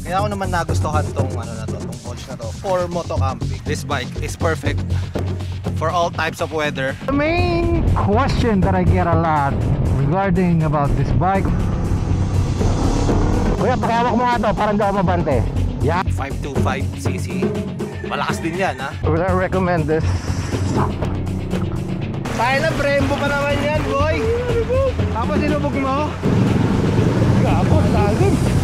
Kaya ako naman nagustuhan tong ano na to, tong Volge na to for moto camping. This bike is perfect for all types of weather. The main question that I get a lot regarding about this bike. Kuya, pakihawak mo nga to, parang daw mabante. Yeah. 525cc. Malakas din yan, ha? Would I recommend this? Tayo na, Brembo pa naman yan, boy! Tapos sinubog mo? Gapo, lalim!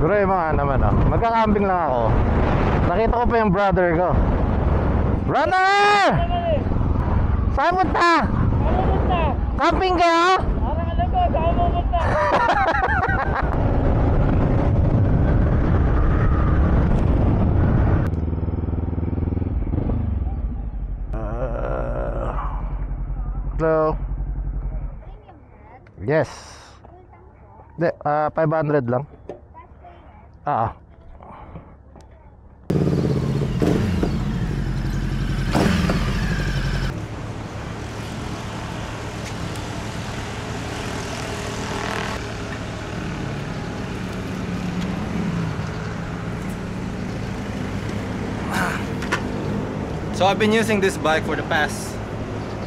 Siguro yung mga naman magkakambing lang ako. Nakita ko pa yung brother ko. Brother! Saan punta? Camping kayo? Parang alam ko, saan mo punta? Hello? Yes. Hindi, 500 lang. So I've been using this bike for the past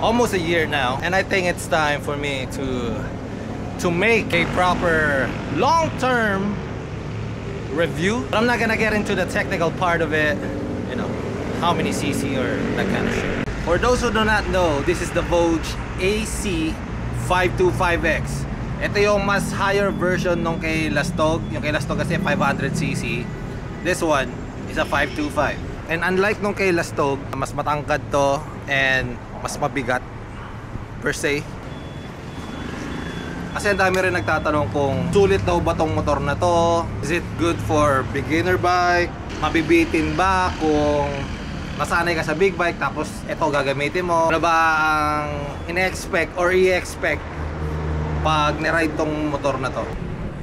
almost a year now, and I think it's time for me to make a proper long-term review. But I'm not gonna get into the technical part of it, you know, how many cc or that kind of shit. For those who do not know, this is the Vogue AC525X. Ito yung mas higher version nung kay Lastog. Yung kay Lastog kasi 500cc. This one is a 525. And unlike nung kay Lastog, mas matangkad to and mas mabigat per se. Kasi ang dami rin nagtatanong kung sulit daw ba tong motor na to? Is it good for beginner bike? Mabibitin ba kung nasanay ka sa big bike tapos ito gagamitin mo? Ano ba ang in-expect or i-expect pag niride tong motor na to?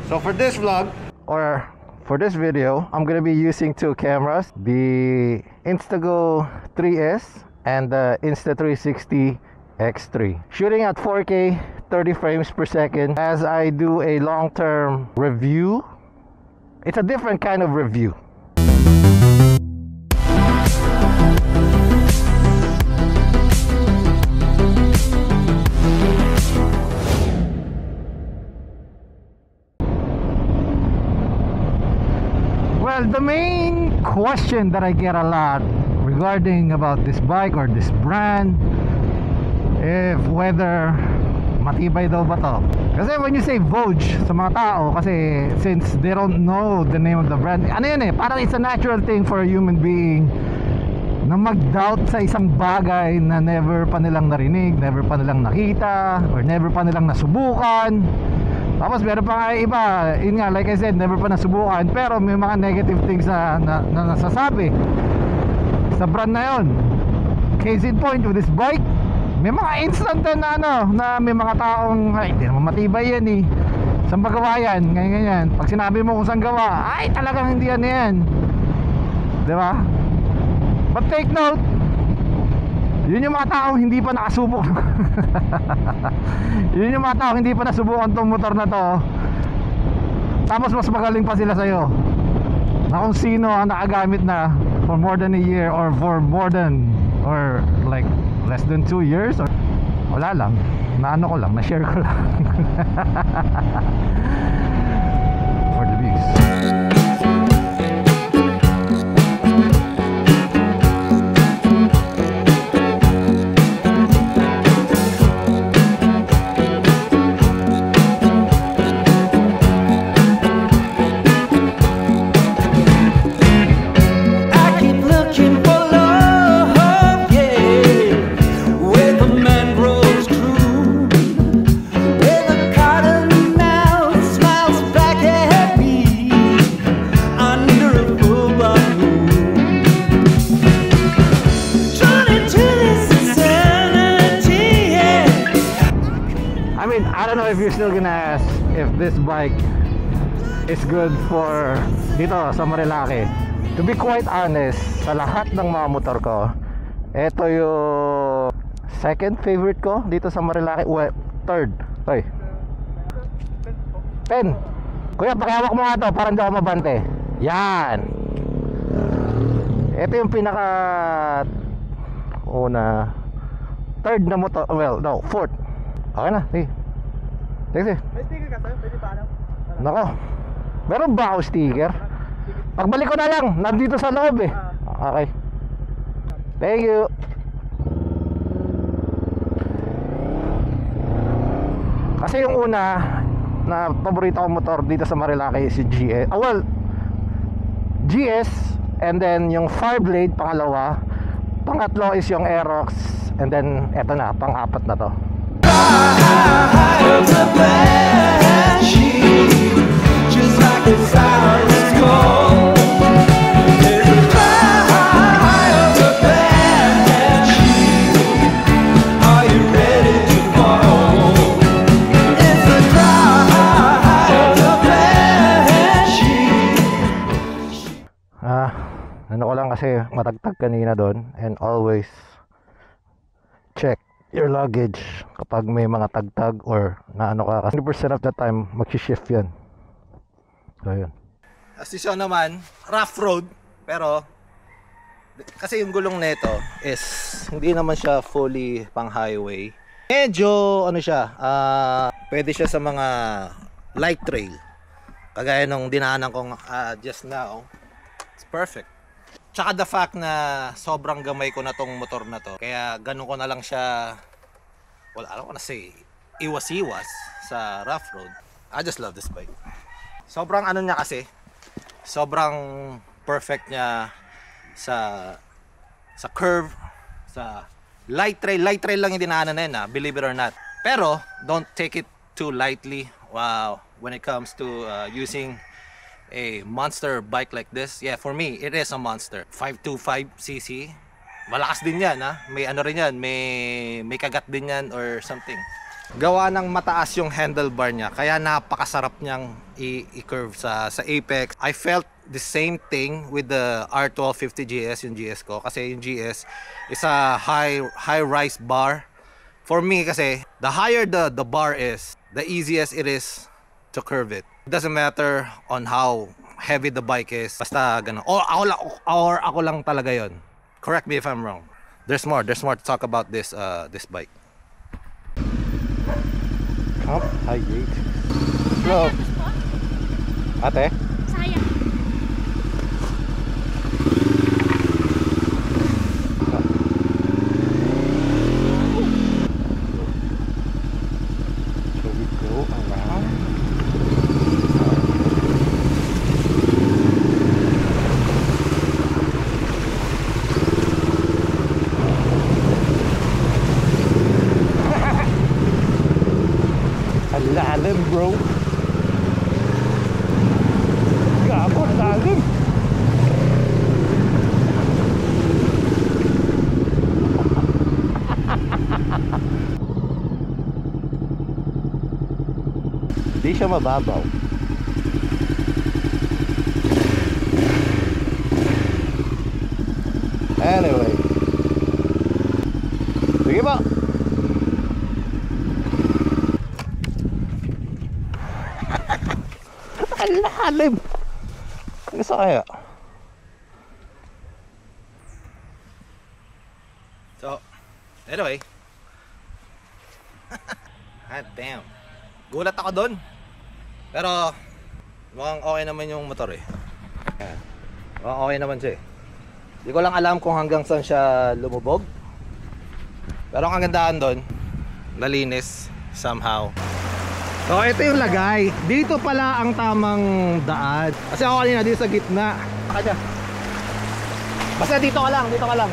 So for this vlog, or for this video, I'm gonna be using two cameras, the Instago 3S and the Insta360 X3. Shooting at 4K, 30 frames per second as I do a long-term review. It's a different kind of review. Well, the main question that I get a lot regarding about this bike or this brand, if whether matibay daw ba to. Kasi when you say Vogue sa mga tao, kasi since they don't know the name of the brand, ano yun parang it's a natural thing for a human being na mag-doubt sa isang bagay na never pa nilang narinig, never pa nilang nakita, or never pa nilang nasubukan. Tapos meron pa nga iba, yun nga, like I said, never pa nasubukan, pero may mga negative things na nasasabi sa brand na yun. Case in point with this bike, may mga instant na na may mga taong ay, hindi naman matibay yan saan ba gawa yan, ganyan. Pag sinabi mo kung saan gawa, ay talagang hindi yan, diba? But take note, yun yung mga taong hindi pa nakasubok. Yun yung mga taong hindi pa nasubukan tong motor na to, tapos mas magaling pa sila sa'yo na kung sino ang nakagamit na for more than a year or for more than or like less than 2 years or wala lang, naano ko lang, na-share ko lang. For the views. I don't know if you're still gonna ask if this bike is good for dito sa Marilaki. To be quite honest, sa lahat ng mga motor ko, ito yung second favorite ko dito sa Marilaki. Well, third. Hoy. Pen. Kuya, pakihawak mo nga to para hindi ako mabante. Yan. Ito yung pinaka una, third na motor. Well, no, fourth. Okay na, sige. Sige. May sticker ka sir? Pwede pa alam? Nako, meron ba ako sticker? Pagbalik ko na lang, nandito sa loob eh. Okay. Thank you. Kasi yung una na paborito kong motor dito sa Marilaki si GS. Well, GS, and then yung Fireblade pangalawa. Pangatlo is yung Aerox, and then eto na, pang-apat na to. Ano ko lang kasi matagtag kanina doon, and always check your luggage kapag may mga tagtag or na ano ka, kasi 100% of the time mag-shift yan. So yun. As you saw naman, rough road, pero kasi yung gulong nito is hindi naman siya fully pang highway. Medyo ano siya, pwede siya sa mga light trail. Kagaya nung dinaanan kong just now. It's perfect. Tsaka the fact na sobrang gamay ko na tong motor na to, kaya ganun ko na lang siya, well, I don't wanna say iwas-iwas sa rough road. I just love this bike. Sobrang ano niya kasi, sobrang perfect niya sa curve, sa light trail lang yung dinaanan na yun, believe it or not. Pero don't take it too lightly. Wow, when it comes to using a monster bike like this, yeah, for me it is a monster. 525cc, malakas din yan, may ano rin yan, may kagat din yan or something. Gawa ng mataas yung handlebar niya, kaya napakasarap niyang i-curve sa apex. I felt the same thing with the R1250 GS, yung GS ko, kasi yung GS is a high rise bar. For me kasi, the higher the bar is, the easiest it is to curve it. It doesn't matter on how heavy the bike is. Basta ganun. Or ako lang talaga yon. Correct me if I'm wrong. There's more to talk about this bike. Up, high gate. Slow. Ate? Sayang. So we go around. Lalim, bro. Gago, lalim. Di siya mababaw. Anyway. Sige ba? Ang lalim. Gusto kaya? So, anyway. God damn. Gulat ako doon. Pero, mukhang okay naman yung motor eh. Mukhang okay naman siya eh. Di ko lang alam kung hanggang saan siya lumubog. Pero ang kagandahan doon, nalinis somehow. So ito yung lagay. Dito pala ang tamang daan. Kasi ako kanina dito sa gitna. Kaya. Basta dito ka lang, dito ka lang.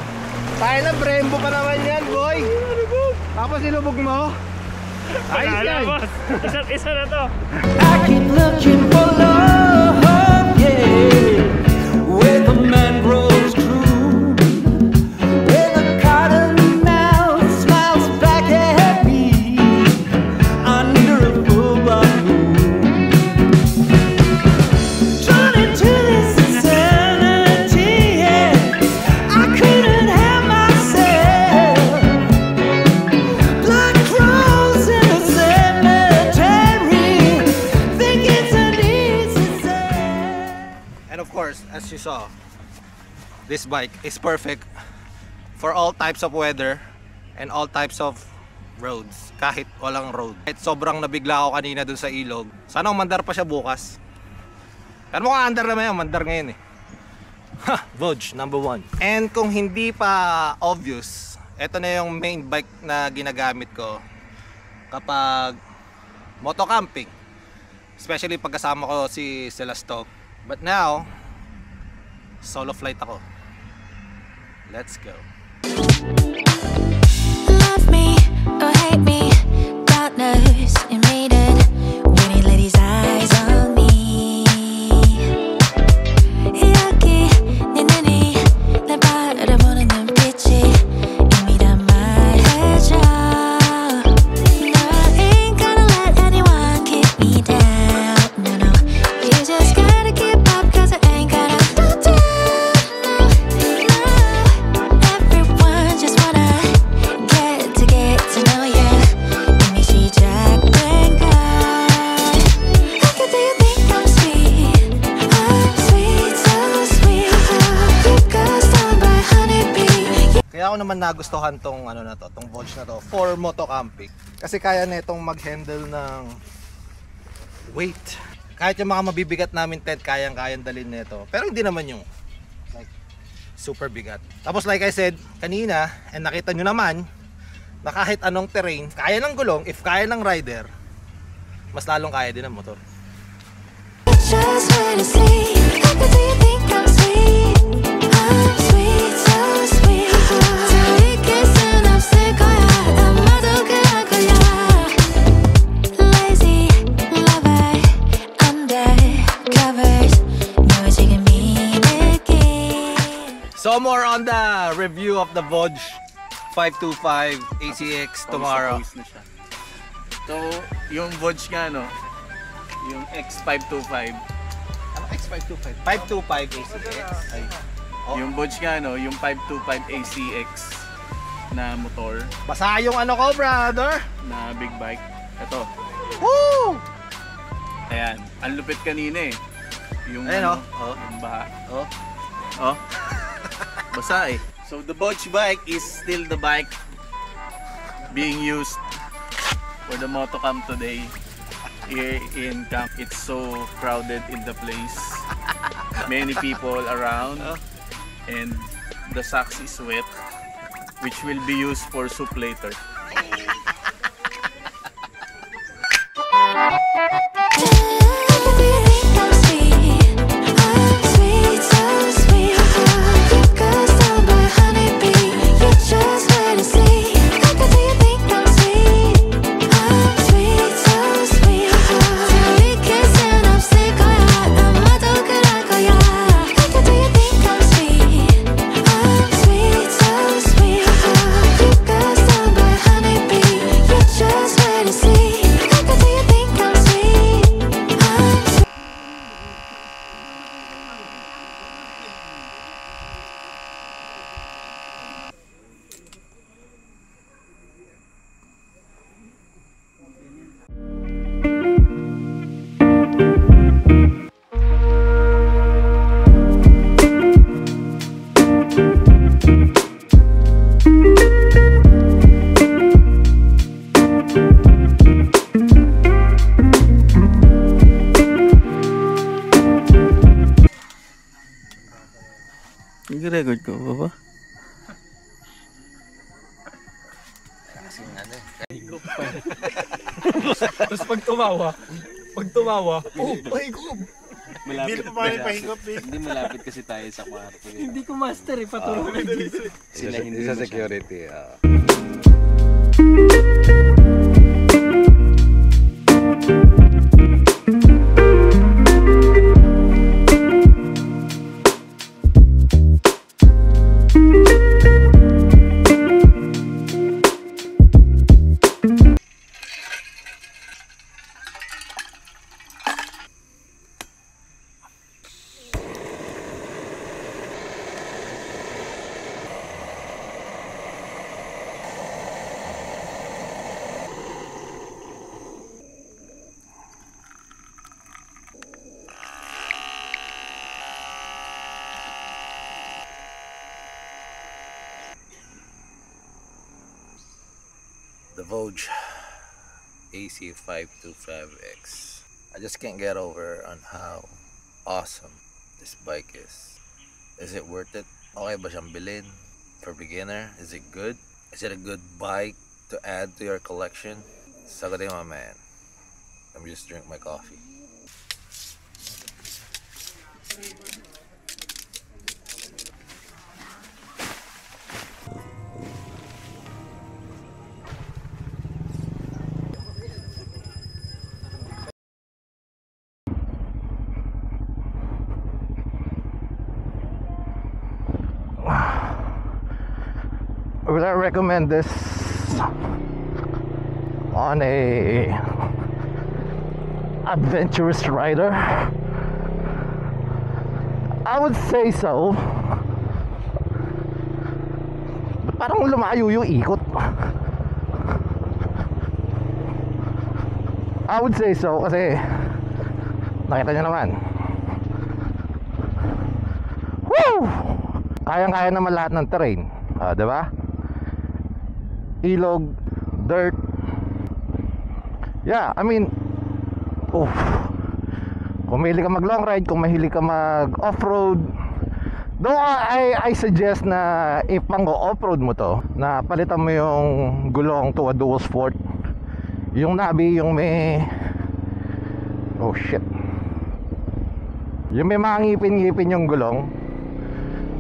Tayo na, Brembo pa naman yan, boy. Tapos ilubog mo. Ayos yan. Isa na to. I keep looking for love, yeah, where the mangroves grew, where the cottonmouth smiles back at me under a full moon. Drawn into this insanity, yeah, I couldn't have myself. Blood grows in the cemetery, think it's an easy say. And of course, as you saw, this bike is perfect for all types of weather and all types of roads. Kahit walang road. Kahit sobrang nabigla ako kanina dun sa ilog. Sana umandar pa siya bukas. Pero mukhang andar naman yan. Mandar ngayon eh. Ha! Vogue number 1. And kung hindi pa obvious, ito na yung main bike na ginagamit ko kapag motocamping. Especially pagkasama ko si Celestok. But now, solo flight ako. Let's go. Love me or hate me, darkness invaded when he let his eyes on me. Yaki, ninini, 내 바라보는 눈빛이 이미 다 말해줘. No, I ain't gonna let anyone keep me down. No, no, you just gotta keep up 'cause I ain't gonna go down. Everyone just wanna get to know ya. 이미 시작된 걸. How do you think I'm sweet? I'm sweet, so sweet. You got stung by honeybee. Kaya ako naman nagustuhan tong ano na to, tong Vogue na to for motocamping. Kasi kaya nitong mag-handle ng weight. Kahit yung mga mabibigat namin tent, kayang-kayang dalhin nito. Pero hindi naman yung like super bigat. Tapos like I said kanina, and nakita nyo naman, na kahit anong terrain, kaya ng gulong, if kaya ng rider, mas lalong kaya din ng motor. Just wanna see. How do you think I'm sweet? I'm sweet, so sweet. 저희 kissen 없을 거야. 아마도 그럴 거야. Lazy lover, undercovers. 너의 지금 이 느낌. So more on the review of the Vogue 525 ACX tomorrow. Pawis na siya. So, yung Vogue nga, no? Yung X525. Ano X525? 525 ACX. Ay. Oh. Yung Vogue nga, no? Yung 525 ACX na motor, Basa yung ano ko, brother. na big bike. Ito. Woo! Ayan. Ang lupit kanina eh. Yung, Ayan, ano, oh. yung baha. Oh. Oh. Basa eh. So the Vogue bike is still the bike being used for the motocamp today here in camp. It's so crowded in the place. Many people around and the socks is wet, which will be used for soup later. How do you think I'm sweet? I'm sweet, so sweet. You got stung by honeybee. You just wanna see. How do you think I'm sweet? I'm sweet, so sweet. 저희 kissen 없을 거야. 아마도 그럴 거야. How do you think I'm sweet? I'm sweet, so sweet. You got stung by honeybee. You just wanna see. How do you think I'm sweet? Nag-record ko ba ba? Tapos pag tumawa, oh, pahigop. Malapit pa rin pahigop eh. Hindi malapit kasi tayo sa kwarto. Hindi ko master eh, patulog dito. Sila hindi Isa masyado. security. The Vogue AC525X. I just can't get over on how awesome this bike is. Is it worth it? Okay ba siyang bilhin for beginner? Is it good? Is it a good bike to add to your collection? Sagutin mo, man. Let me just drink my coffee. Would I recommend this on a adventurous rider? I would say so. Ba't parang lumayo yung ikot? I would say so kasi nakita nyo naman. Woo! Kayang-kaya naman lahat ng terrain, diba? Ilog, dirt. Yeah, I mean, kung mahilig ka mag long ride, kung mahilig ka mag off-road, though I suggest na if pang off-road mo to, na palitan mo yung gulong to a dual sport. Yung Nabi, yung may yung may mga ngipin-ngipin yung gulong.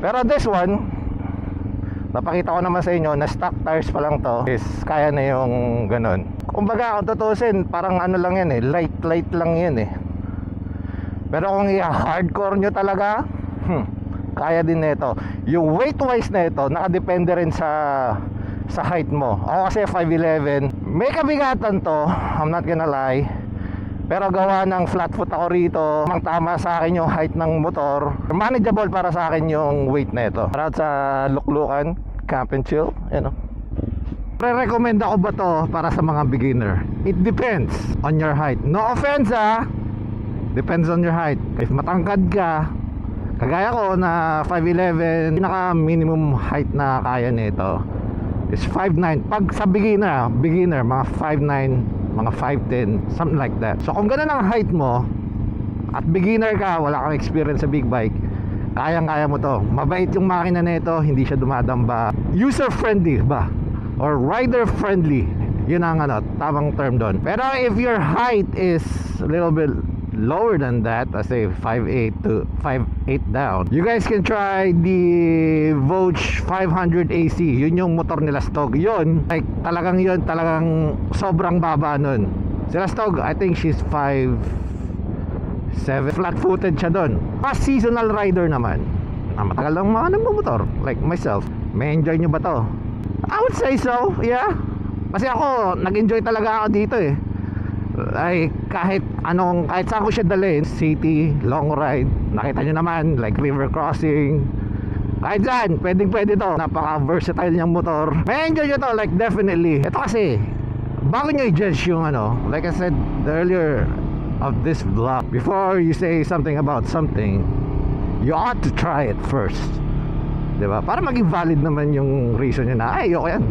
Pero this one, napakita ko naman sa inyo na stock tires pa lang to, is kaya na yung ganun. Kumbaga kung tutusin, parang ano lang yan eh, light lang yan eh. Pero kung i-hardcore nyo talaga, kaya din nito. Yung weight wise na ito, nakadepende rin sa height mo. Ako kasi 5'11", may kabigatan to, I'm not gonna lie. Pero gawa ng flat foot ako rito, mang tama sa akin yung height ng motor. Manageable para sa akin yung weight na ito. Para sa luklukan, camp and chill, Re-recommend ako ba to para sa mga beginner? It depends on your height. No offense depends on your height. If matangkad ka, kagaya ko na 5'11", pinaka minimum height na kaya nito is 5'9". Pag sa beginner, mga 5'9", mga 5'10", something like that. So kung ganun ang height mo at beginner ka, wala kang experience sa big bike, kayang-kaya mo to. Mabait yung makina nito, hindi siya dumadamba. User friendly ba? Or rider friendly. Yun ang tamang term doon. Pero if your height is a little bit lower than that, let's say 5'8" to 5'8" down, you guys can try the Vogue 500 AC. Yun yung motor nila Stog. Yun, like talagang sobrang baba nun. Sila Stog, I think she's 5'7", flat-footed siya doon. Mga seasonal rider naman, matagal lang mga nagmumotor, like myself. May enjoy nyo ba to? I would say so, yeah. Kasi ako, nag-enjoy talaga ako dito eh. Like kahit saan ko siya dalhin, city, long ride, nakita nyo naman, like river crossing, kahit saan, pwede to. Napaka-versatile niyang motor. May enjoy nyo to, like definitely. Ito kasi, bago nyo i-judge yung like I said earlier of this vlog, before you say something about something, you ought to try it first, diba? Para maging valid naman yung reason nyo na, ay, ayoko yan,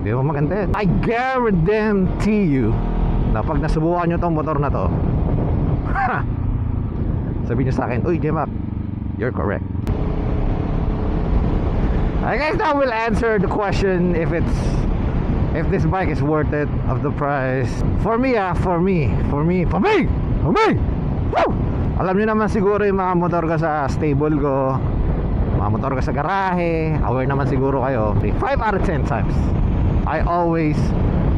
di ba maganda yan. I guarantee you na pag nasubukan nyo tong motor na to, sabihin nyo sa akin, uy, J-Mac, you're correct. I guess that will answer the question if this bike is worth it of the price. For me. Woo! Alam niyo naman siguro yung mga motor ko sa stable ko, mga motor ko sa garahe, aware naman siguro kayo. 5 out of 10 times I always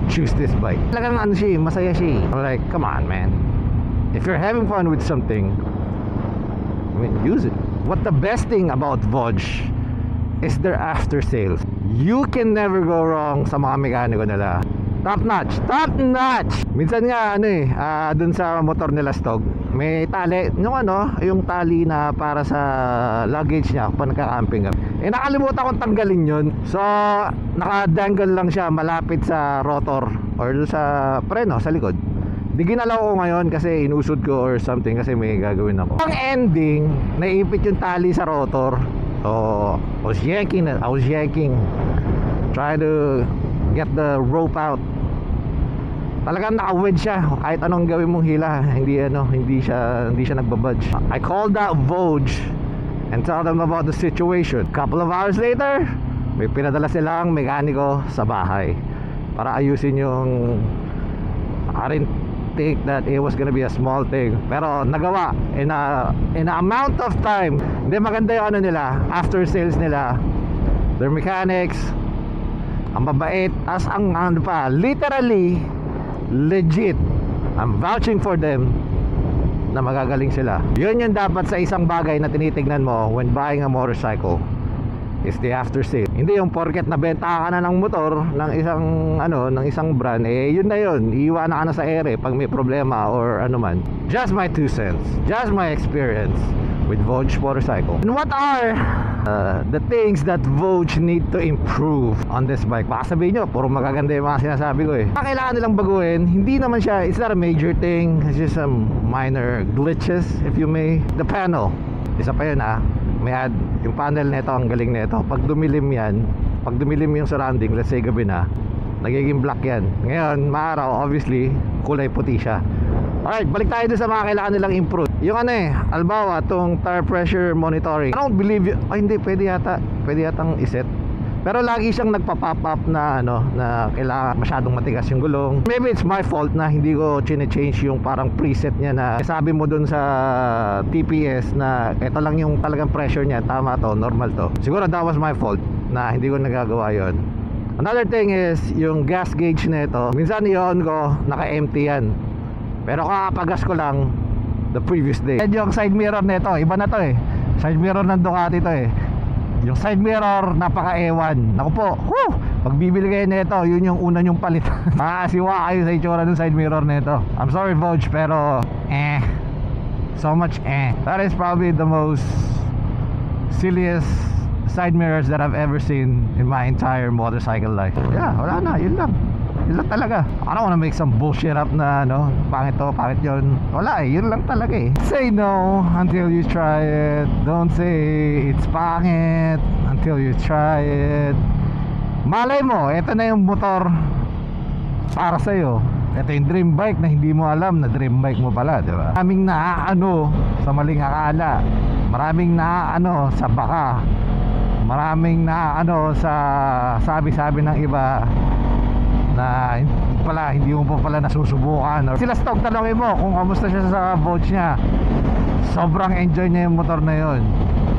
choose this bike. Talagang ano siya, masaya siya. I'm like, come on man, if you're having fun with something, I mean, use it. What the best thing about Vodge is their after sales. You can never go wrong sa mga mekaniko nila. Top notch. Minsan nga dun sa motor nila Stog, may tali, yung tali na para sa luggage niya pag nagka-camping ka. Nakalimutan kong tanggalin yun. So naka-dangle lang siya malapit sa rotor or sa preno sa likod. Di ginalaw ko ngayon kasi inusod ko or something kasi may gagawin ako. Ang ending, naipit yung tali sa rotor. So I was yanking, trying to get the rope out. Talagang naka-wedge siya. Kahit anong gawin mong hila, hindi siya nagbabudge. I called out Vodge and tell them about the situation. Couple of hours later, may pinadala silang mekaniko sa bahay para ayusin yung, I didn't think that it was gonna be a small thing, pero nagawa in a amount of time. Hindi, maganda yung nila, after sales nila, their mechanics, ang babait, as ang literally legit. I'm vouching for them na magagaling sila. Yun yung dapat sa isang bagay na tinitignan mo when buying a motorcycle, is the after sale. Hindi yung porket nabenta ka na ng motor ng isang brand, yun na yun, iiwan na ka na sa ere pag may problema or ano man. Just my 2 cents, just my experience with Vodge motorcycle. And what are the things that Vodge need to improve on this bike? Baka sabihin nyo, puro magaganda yung mga sinasabi ko Ang kailangan nilang baguhin, hindi naman siya, it's not a major thing, it's just some minor glitches, if you may. The panel, isa pa yun may add, yung panel nito, ang galing nito. Pag dumilim yung surrounding, let's say gabi na, nagiging black yan. Ngayon, maaraw, obviously, kulay puti siya. Alright, balik tayo doon sa mga kailangan nilang improve. Yung albawa, tong tire pressure monitoring. I don't believe hindi, pwede yatang iset. Pero lagi siyang nagpa-pop up na na kailangan masyadong matigas yung gulong. Maybe it's my fault na hindi ko chine-change yung parang preset niya na sabi mo dun sa TPS na ito lang yung talagang pressure niya, tama to, normal to. Siguro that was my fault na hindi ko nagagawa yon. Another thing is yung gas gauge na ito. Minsan i-on ko, naka-empty yan. Pero kakapagas ko lang the previous day. And yung side mirror na ito, iba na to Side mirror ng Ducati to Yung side mirror, napaka-ewan. Naku po, pag bibili kayo nito, yun yung una nyong palit. Makakasiwa kayo sa itsura ng side mirror nito. I'm sorry Vodge, pero so much That is probably the most silliest side mirrors that I've ever seen in my entire motorcycle life. Yeah, wala na, yun lang talaga. I don't wanna make some bullshit up na pangit to, pangit yun. Wala yun lang talaga Say no until you try it. Don't say it's pangit until you try it. Malay mo, ito na yung motor para sa'yo. Ito yung dream bike na hindi mo alam na dream bike mo pala, diba? Maraming naaano sa maling akala. Maraming naaano sa baka. Maraming naaano sa sabi-sabi ng iba na hindi mo pa pala nasusubukan. Sila Stog, tanongin mo kung kamusta siya sa Vodge niya. Sobrang enjoy niya yung motor na yun.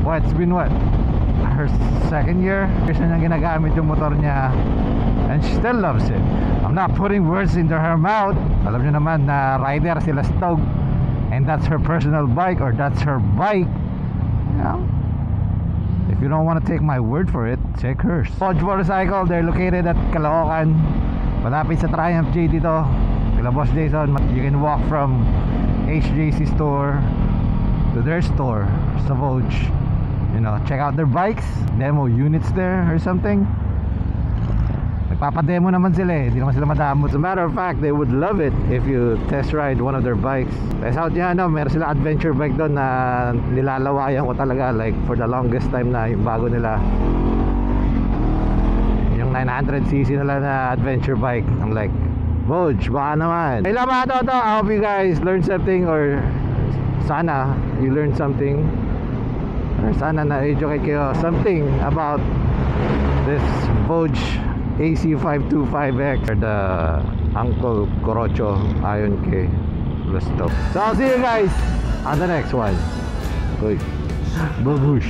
It's been her second year kasi niya ginagamit yung motor niya, and she still loves it. I'm not putting words into her mouth. Alam niyo naman na rider sila Stog, and that's her personal bike, or that's her bike. If you don't want to take my word for it, check hers. Vodge motorcycle, they're located at Caloocan, malapit sa Triumph J dito, kila Boss Jason. You can walk from HJC store to their store sa Vodge. Check out their bikes, demo units there or something. Nagpapademo naman sila hindi naman sila madamot. As a matter of fact, they would love it if you test ride one of their bikes. Test out niya, meron sila adventure bike doon na nilalawayan ko talaga, like for the longest time na yung bago nila. 900cc nila na adventure bike. I'm like, Vodge, baka naman. Hey, lama to. I hope you guys learned something, or sana you learned something or sana na-educate kayo something about this Vogue AC525X or the Uncle Corocho ayon kay Lusto. So I'll see you guys on the next one. Uy, babush.